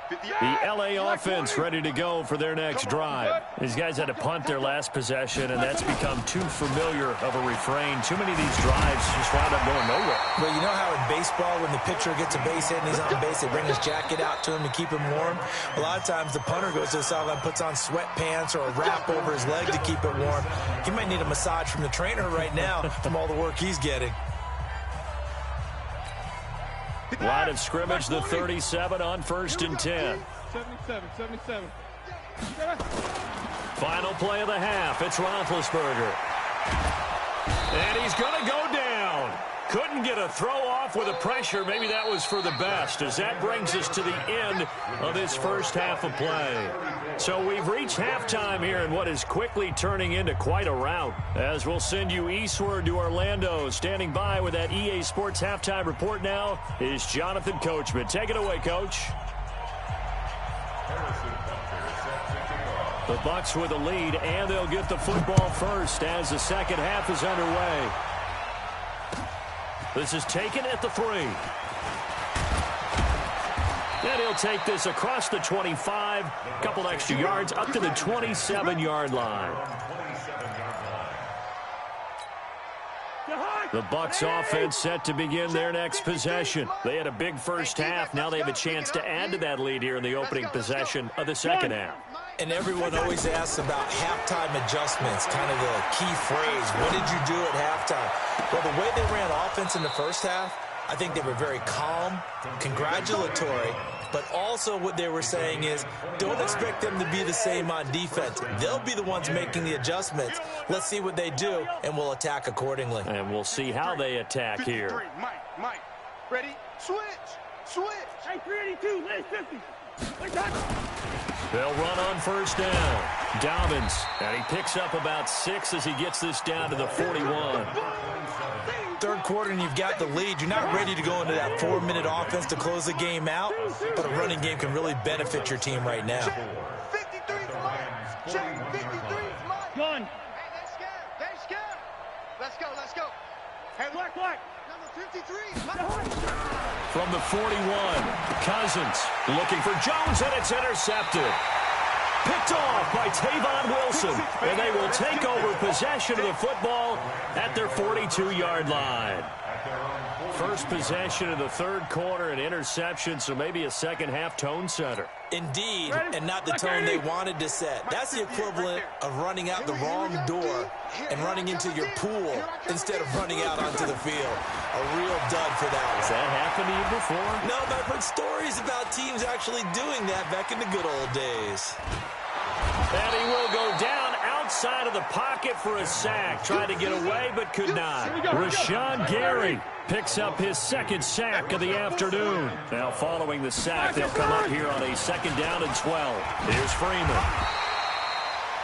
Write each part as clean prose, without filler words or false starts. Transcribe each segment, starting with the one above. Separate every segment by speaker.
Speaker 1: The LA offense ready to go for their next drive. These guys had to punt their last possession, and that's become too familiar of a refrain. Too many of these drives just wound up going nowhere.
Speaker 2: But you know how in baseball, when the pitcher gets a base hit and he's on base, they bring his jacket out to him to keep him warm? A lot of times the punter goes to the sideline, puts on sweatpants or a wrap over his leg to keep it warm. He might need a massage from the trainer right now from all the work he's getting.
Speaker 1: Line of scrimmage, the 37 on 1st and 10.
Speaker 3: 77.
Speaker 1: Final play of the half. It's Roethlisberger. And he's going to go down. Couldn't get a throw off with the pressure. Maybe that was for the best, as that brings us to the end of this first half of play. So we've reached halftime here in what is quickly turning into quite a rout, as we'll send you eastward to Orlando. Standing by with that EA Sports halftime report now is Jonathan Coachman. Take it away, Coach. The Bucs with a lead, and they'll get the football first as the second half is underway. This is taken at the 3. And he'll take this across the 25, a couple extra yards up to the 27-yard line. The Bucs offense set to begin their next possession. They had a big first half. Now they have a chance to add to that lead here in the opening possession of the second half.
Speaker 2: And everyone always asks about halftime adjustments, kind of the key phrase. What did you do at halftime? Well, the way they ran offense in the first half, I think they were very calm, congratulatory, but also what they were saying is don't expect them to be the same on defense. They'll be the ones making the adjustments. Let's see what they do, and we'll attack accordingly.
Speaker 1: And we'll see how they attack here.
Speaker 3: Mike, ready? Switch. Hey, 382, last 50.
Speaker 1: They'll run on first down. Dobbins, and he picks up about 6 as he gets this down to the 41.
Speaker 2: Third quarter and you've got the lead. You're not ready to go into that 4-minute offense to close the game out, but a running game can really benefit your team right now.
Speaker 3: 53 Mike. Check 53 Mike. Gun. Hey, let's go. Hey, black. Number 53.
Speaker 1: From the 41, Cousins looking for Jones, and it's intercepted. Picked off by Tavon Wilson, and they will take over possession of the football at their 42-yard line. First possession of the third quarter, an interception, so maybe a second-half tone setter.
Speaker 2: Indeed, and not the tone they wanted to set. That's the equivalent of running out the wrong door and running into your pool instead of running out onto the field. A real dud for that one.
Speaker 1: Has that happened to you before?
Speaker 2: No, but I've heard stories about teams actually doing that back in the good old days.
Speaker 1: And he will go down outside of the pocket for a sack. Tried to get away, but could not. Rashawn Gary picks up his second sack of the afternoon. Now following the sack, they'll come up here on a second down and 12. Here's Freeman.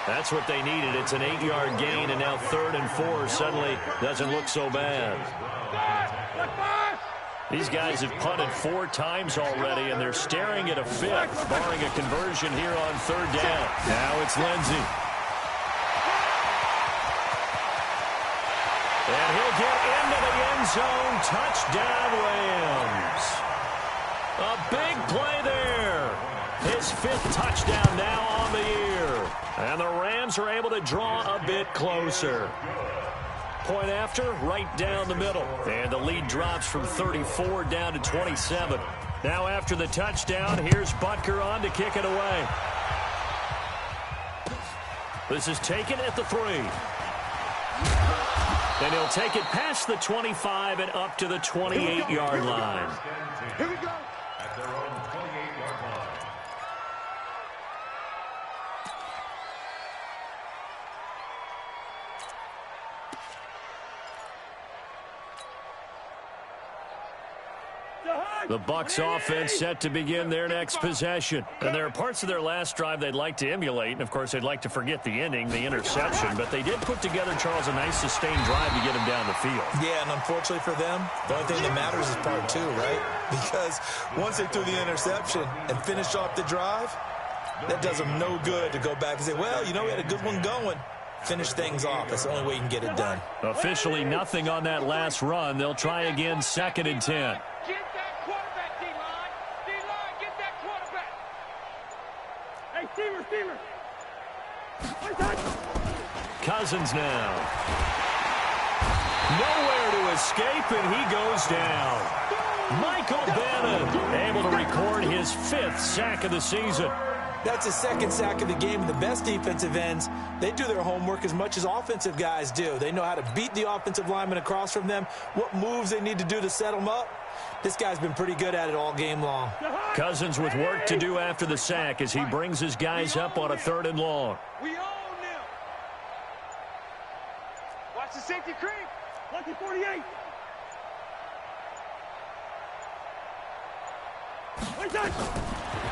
Speaker 1: That's what they needed. It's an 8-yard gain, and now 3rd and 4 suddenly doesn't look so bad. These guys have punted 4 times already, and they're staring at a 5th, barring a conversion here on 3rd down. Now it's Lindsey. And he'll get into the end zone. Touchdown, Rams. A big play there. His 5th touchdown now on the year. And the Rams are able to draw a bit closer. Point after, right down the middle. And the lead drops from 34 down to 27. Now after the touchdown, here's Butker on to kick it away. This is taken at the 3. And he'll take it past the 25 and up to the 28-yard line.
Speaker 3: Here we go.
Speaker 4: At their own 28-yard line.
Speaker 1: The Bucs offense set to begin their next possession. And there are parts of their last drive they'd like to emulate. And, of course, they'd like to forget the ending, the interception. But they did put together, Charles, a nice sustained drive to get him down the field.
Speaker 2: Yeah, and unfortunately for them, the only thing that matters is part 2, right? Because once they threw the interception and finished off the drive, that does them no good to go back and say, well, you know, we had a good one going. Finish things off. That's the only way you can get it done.
Speaker 1: Officially nothing on that last run. They'll try again, 2nd and 10.
Speaker 3: Get that quarterback team
Speaker 1: Cousins now. Nowhere to escape, and he goes down. Michael Bannon able to record his 5th sack of the season.
Speaker 2: That's his 2nd sack of the game. And the best defensive ends, they do their homework as much as offensive guys do. They know how to beat the offensive lineman across from them, what moves they need to do to set them up. This guy's been pretty good at it all game long.
Speaker 1: Cousins with work to do after the sack as he brings his guys up on a 3rd and long.
Speaker 3: We own them. Watch the safety creep. Lucky 48.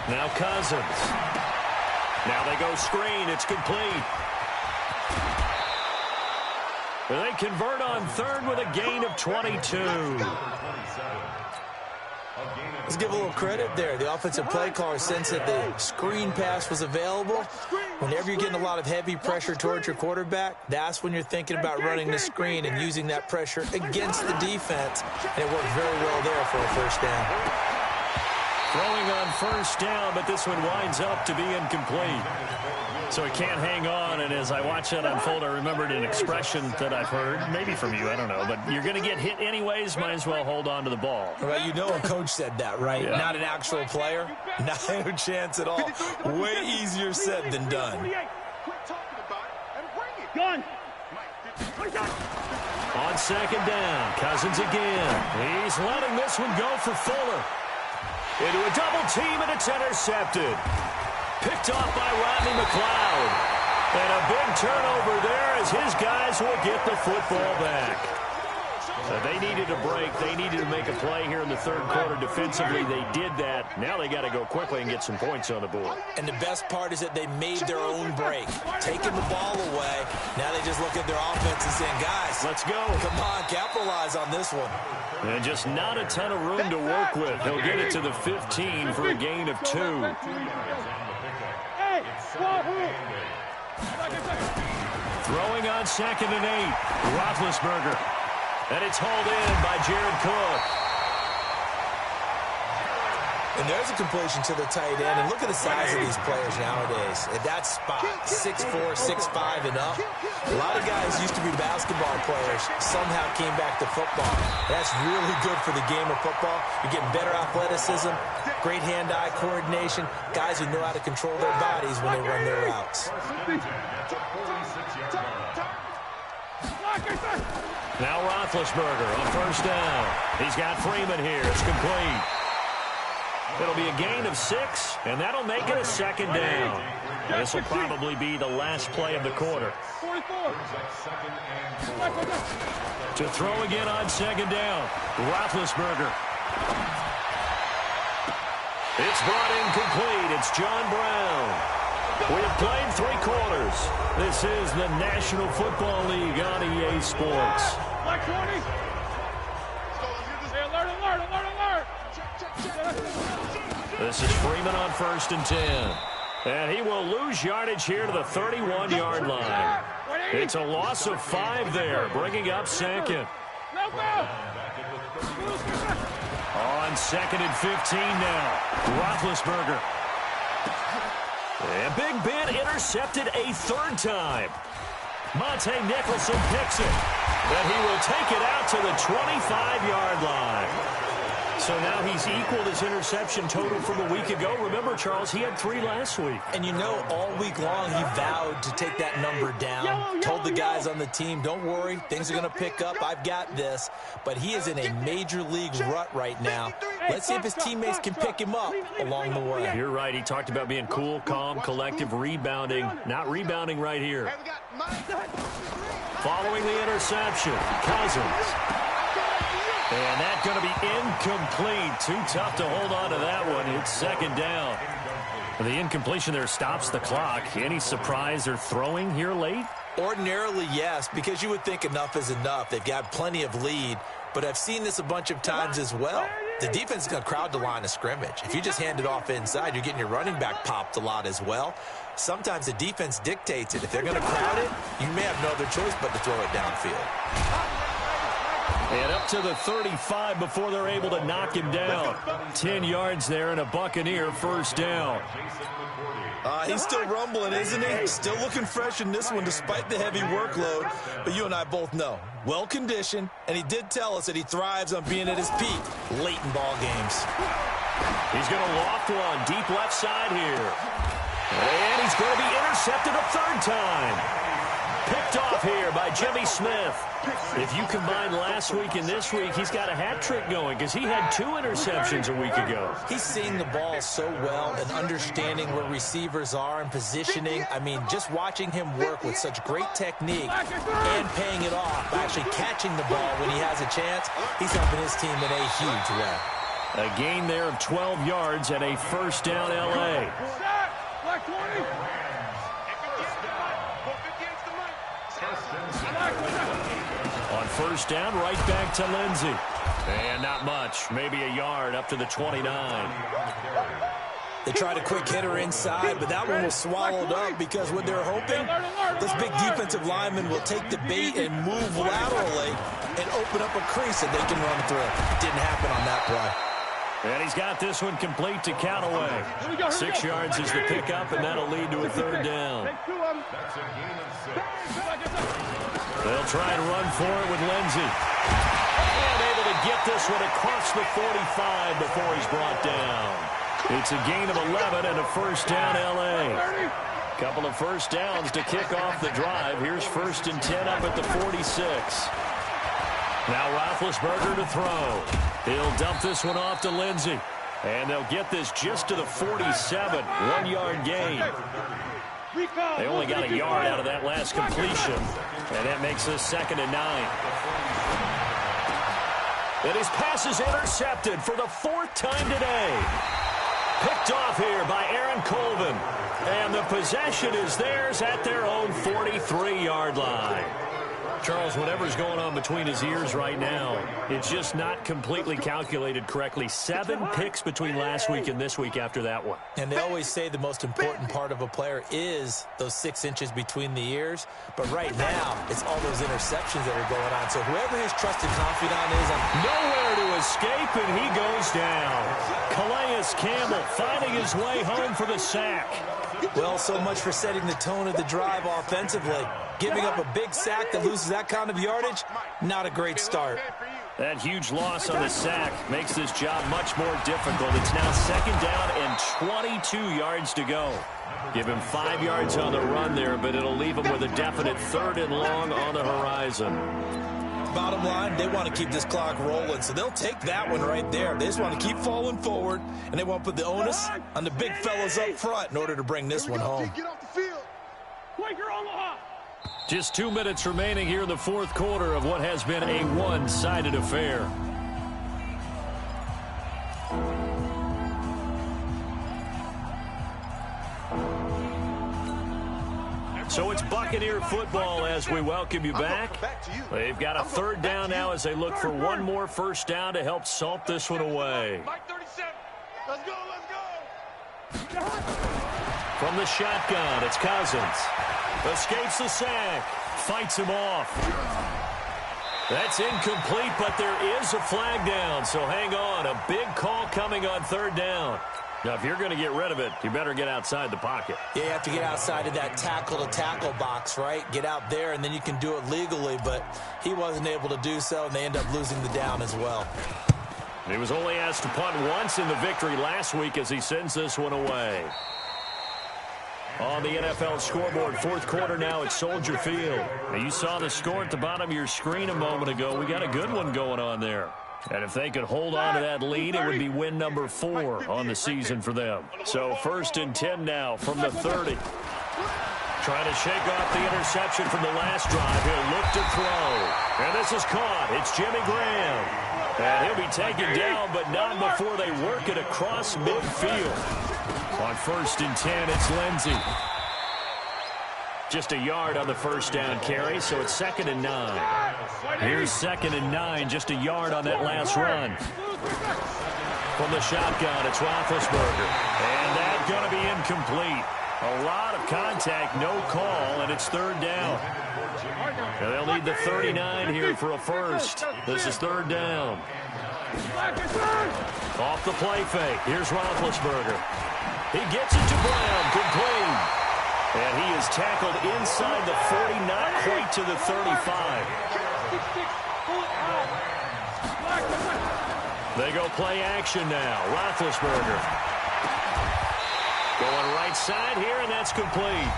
Speaker 1: Now Cousins. Now they go screen. It's complete. They convert on 3rd with a gain of 22.
Speaker 2: Let's give a little credit there. The offensive play caller sensed that the screen pass was available. Whenever you're getting a lot of heavy pressure towards your quarterback, that's when you're thinking about running the screen and using that pressure against the defense. And it worked very well there for a 1st down.
Speaker 1: Throwing on 1st down, but this one winds up to be incomplete. So he can't hang on, and as I watch that unfold, I remembered an expression that I've heard, maybe from you, I don't know, but you're going to get hit anyways, might as well hold on to the ball.
Speaker 2: Well, you know a coach said that, right?
Speaker 1: Yeah.
Speaker 2: Not an actual player. Not a chance at all. Way easier said than done.
Speaker 1: On 2nd down, Cousins again. He's letting this one go for Fuller. Into a double team, and it's intercepted. Picked off by Rodney McLeod. And a big turnover there as his guys will get the football back. So they needed a break. They needed to make a play here in the 3rd quarter defensively. They did that. Now they got to go quickly and get some points on the board.
Speaker 2: And the best part is that they made their own break. Taking the ball away. Now they just look at their offense and saying, guys,
Speaker 1: let's go.
Speaker 2: Come on, capitalize on this one.
Speaker 1: And just not a ton of room to work with. He'll get it to the 15 for a gain of 2. Throwing on 2nd and 8. Roethlisberger. And it's hauled in by Jared Cook.
Speaker 2: And there's a completion to the tight end. And look at the size of these players nowadays. At that spot, 6'4", 6'5", and up. A lot of guys used to be basketball players, somehow came back to football. That's really good for the game of football. You're getting better athleticism, great hand-eye coordination, guys who know how to control their bodies when they run their routes.
Speaker 1: Now Roethlisberger on 1st down. He's got Freeman here. It's complete. It'll be a gain of 6, and that'll make it a 2nd down. This will probably be the last play of the quarter. To throw again on 2nd down. Roethlisberger. It's brought in complete. It's John Brown. We have played 3 quarters. This is the National Football League on EA Sports.
Speaker 3: Black 20. Hey, alert, alert, alert, alert.
Speaker 1: This is Freeman on 1st and 10. And he will lose yardage here to the 31-yard line. It's a loss of 5 there, bringing up 2nd. On 2nd and 15 now. Roethlisberger. And Big Ben intercepted a 3rd time. Monte Nicholson picks it. And he will take it out to the 25-yard line. So now he's equaled his interception total from a week ago. Remember, Charles, he had 3 last week.
Speaker 2: And you know, all week long he vowed to take that number down. Told the guys on the team, don't worry, things are going to pick up. I've got this. But he is in a major league rut right now. Let's see if his teammates can pick him up along the way.
Speaker 1: You're right. He talked about being cool, calm, collective, rebounding. Not rebounding right here. Following the interception, Cousins. And that's going to be incomplete. Too tough to hold on to that one. It's 2nd down. The incompletion there stops the clock. Any surprise they're throwing here late?
Speaker 2: Ordinarily, yes, because you would think enough is enough. They've got plenty of lead, but I've seen this a bunch of times as well. The defense is going to crowd the line of scrimmage. If you just hand it off inside, you're getting your running back popped a lot as well. Sometimes the defense dictates it. If they're going to crowd it, you may have no other choice but to throw it downfield.
Speaker 1: And up to the 35 before they're able to knock him down. 10 yards there and a Buccaneer first down.
Speaker 2: He's still rumbling, isn't he? Still looking fresh in this one despite the heavy workload. But you and I both know, well-conditioned, and he did tell us that he thrives on being at his peak late in ball games.
Speaker 1: He's going to loft one deep left side here. And he's going to be intercepted a third time. Picked off here by Jimmy Smith. If you combine last week and this week, he's got a hat trick going because he had 2 interceptions a week ago.
Speaker 2: He's seeing the ball so well and understanding where receivers are and positioning. I mean, just watching him work with such great technique and paying it off by actually catching the ball when he has a chance, he's helping his team in a huge way.
Speaker 1: A gain there of 12 yards and a first down L.A. On first down, right back to Lindsey. And not much, maybe a yard up to the 29.
Speaker 2: They tried a quick hitter inside, but that one was swallowed up because what they're hoping, this big defensive lineman will take the bait and move laterally and open up a crease that they can run through. Didn't happen on that play.
Speaker 1: And he's got this one complete to Callaway. 6 yards is the pickup, and that'll lead to a third down. They'll try and run for it with Lindsey. And able to get this one across the 45 before he's brought down. It's a gain of 11 and a first down L.A. Couple of first downs to kick off the drive. Here's 1st and 10 up at the 46. Now Roethlisberger to throw. He'll dump this one off to Lindsey. And they'll get this just to the 47. 1-yard gain. They only got a yard out of that last completion. And that makes this 2nd and 9. And his pass is intercepted for the 4th time today. Picked off here by Aaron Colvin. And the possession is theirs at their own 43-yard line. Charles, whatever's going on between his ears right now, it's just not completely calculated correctly. 7 picks between last week and this week after that one.
Speaker 2: And they always say the most important part of a player is those 6 inches between the ears. But right now, it's all those interceptions that are going on. So whoever his trusted confidant is,
Speaker 1: nowhere to escape, and he goes down. Calais Campbell finding his way home for the sack.
Speaker 2: Well, so much for setting the tone of the drive offensively. Giving up a big sack that loses that kind of yardage, not a great start.
Speaker 1: That huge loss on the sack makes this job much more difficult. It's now 2nd down and 22 yards to go. Give him 5 yards on the run there, but it'll leave him with a definite 3rd and long on the horizon.
Speaker 2: Bottom line, they want to keep this clock rolling, so they'll take that one right there. They just want to keep falling forward, and they want to put the onus on the big fellas up front in order to bring this one home.
Speaker 1: Just 2 minutes remaining here in the 4th quarter of what has been a one-sided affair. So it's Buccaneer football as we welcome you back. They've got a 3rd down now as they look for one more first down to help salt this one away.
Speaker 3: Let's go, let's go.
Speaker 1: From the shotgun, it's Cousins. Escapes the sack. Fights him off. That's incomplete, but there is a flag down, so hang on. A big call coming on 3rd down. Now, if you're going to get rid of it, you better get outside the pocket.
Speaker 2: Yeah, you have to get outside of that tackle-to-tackle box, right? Get out there, and then you can do it legally, but he wasn't able to do so, and they end up losing the down as well.
Speaker 1: He was only asked to punt once in the victory last week as he sends this one away. On the NFL scoreboard, 4th quarter now at Soldier Field. Now, you saw the score at the bottom of your screen a moment ago. We got a good one going on there. And if they could hold on to that lead, it would be win number 4 on the season for them. So 1st and 10 now from the 30. Trying to shake off the interception from the last drive. He'll look to throw. And this is caught. It's Jimmy Graham. And he'll be taken down, but not before they work it across midfield. On 1st and 10, it's Lindsey. Just a yard on the first down carry, so it's 2nd and 9. Here's 2nd and 9, just a yard on that last run. From the shotgun, it's Roethlisberger. And that's going to be incomplete. A lot of contact, no call, and it's third down. And they'll need the 39 here for a first. This is third down. Off the play fake. Here's Roethlisberger. He gets it to Brown, complete. And he is tackled inside the 40, not quite to the 35. They go play action now. Roethlisberger going right side here, and that's complete.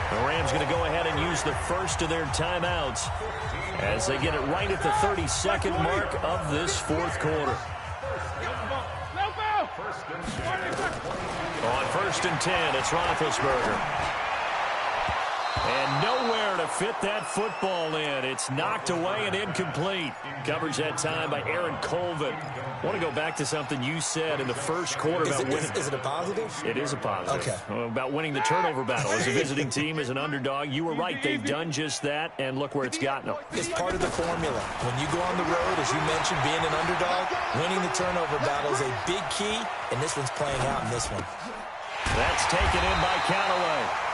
Speaker 1: The Rams going to go ahead and use the first of their timeouts as they get it right at the 32nd mark of this fourth quarter. On 1st and 10, it's Roethlisberger. And nowhere to fit that football in. It's knocked away and incomplete. Coverage that time by Aaron Colvin. I want to go back to something you said in the first quarter about winning.
Speaker 2: Is it a positive?
Speaker 1: It is a positive.
Speaker 2: Okay.
Speaker 1: About winning the turnover battle. As a visiting team, as an underdog, you were right. They've done just that, and look where it's gotten them.
Speaker 2: It's part of the formula. When you go on the road, as you mentioned, being an underdog, winning the turnover battle is a big key, and this one's playing out in this one.
Speaker 1: That's taken in by Callaway.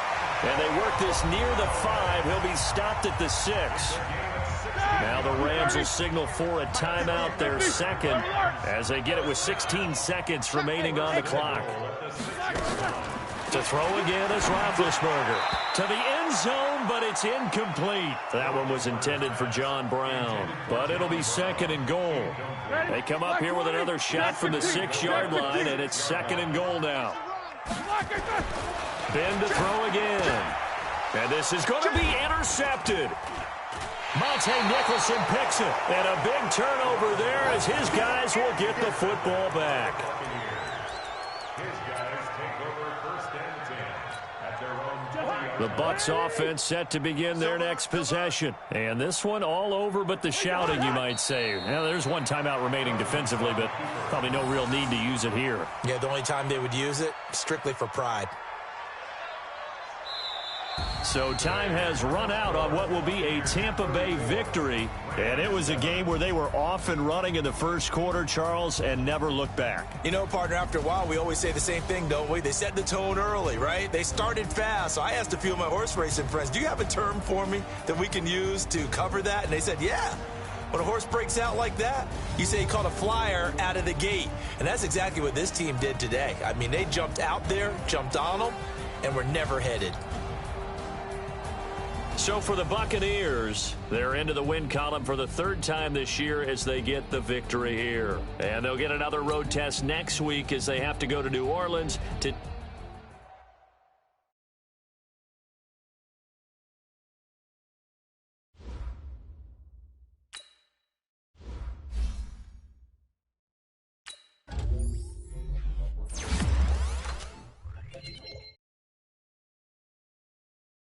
Speaker 1: And they work this near the 5. He'll be stopped at the 6. Now the Rams will signal for a timeout, their second, as they get it with 16 seconds remaining on the clock. To throw again is Roethlisberger. To the end zone, but it's incomplete. That one was intended for John Brown, but it'll be second and goal. They come up here with another shot from the 6-yard line, and it's second and goal now. Ben to throw again. And this is going to be intercepted. Monte Nicholson picks it. And a big turnover there as his guys will get the football back. The Bucs offense set to begin their next possession. And this one all over but the shouting, you might say. Now, there's one timeout remaining defensively, but probably no real need to use it here.
Speaker 2: Yeah, the only time they would use it, strictly for pride.
Speaker 1: So time has run out on what will be a Tampa Bay victory. And it was a game where they were off and running in the first quarter, Charles, and never looked back.
Speaker 2: You know, partner, after a while, we always say the same thing, don't we? They set the tone early, right? They started fast. So I asked a few of my horse racing friends, do you have a term for me that we can use to cover that? And they said, yeah. When a horse breaks out like that, you say he caught a flyer out of the gate. And that's exactly what this team did today. I mean, they jumped out there, jumped on them, and were never headed.
Speaker 1: So for the Buccaneers, they're into the win column for the third time this year as they get the victory here. And they'll get another road test next week as they have to go to New Orleans to